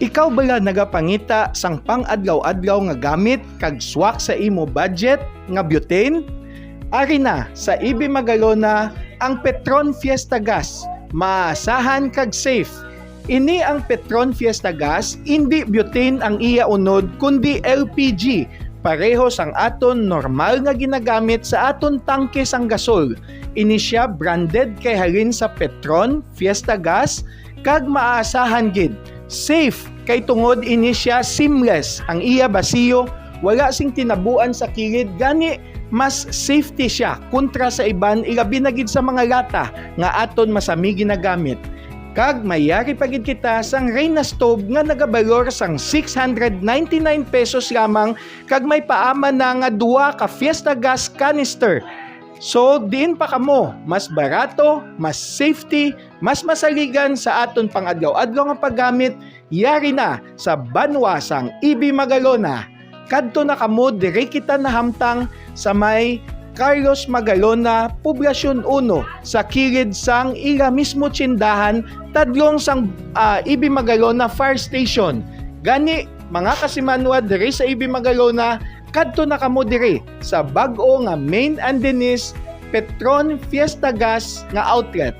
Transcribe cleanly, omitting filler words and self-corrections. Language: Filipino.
Ikaw bala nagapangita sang pang-adlaw-adlaw nga gamit kag swak sa imo budget nga butane? Ari na sa EB Magalona ang Petron Fiesta Gas, maasahan kag safe. Ini ang Petron Fiesta Gas, hindi butane ang iya unod kundi LPG. Pareho sang aton normal nga ginagamit sa aton tangke sang gasol. Ini siya branded kay halin sa Petron Fiesta Gas kag maasahan gid. Safe kay tungod ini siya seamless ang iya basiyo, wala sing tinabuan sa kilid, gani mas safety siya kontra sa iban ilabi na gid sa mga lata nga aton masami ginagamit. Kag mayari pa gid kita sang Reyna stove nga nagabalor sang 699 pesos lamang kag may paama na nga duwa ka Fiesta Gas canister. So, diin pa kamo, mas barato, mas safety, mas masaligan sa aton pang-adlaw-adlaw nga paggamit, yari na sa Banwa sang EB Magalona. Kadto na kamo, dire kita nahamtang sa may Carlos Magalona, Poblasyon 1, sa kilid sang ila mismo tsindahan, tadlong sang EB Magalona Fire Station. Gani, mga kasimanwa dire sa EB Magalona, kadto na kamo dire sa bag-o nga main and Dennis Petron Fiesta Gas nga outlet.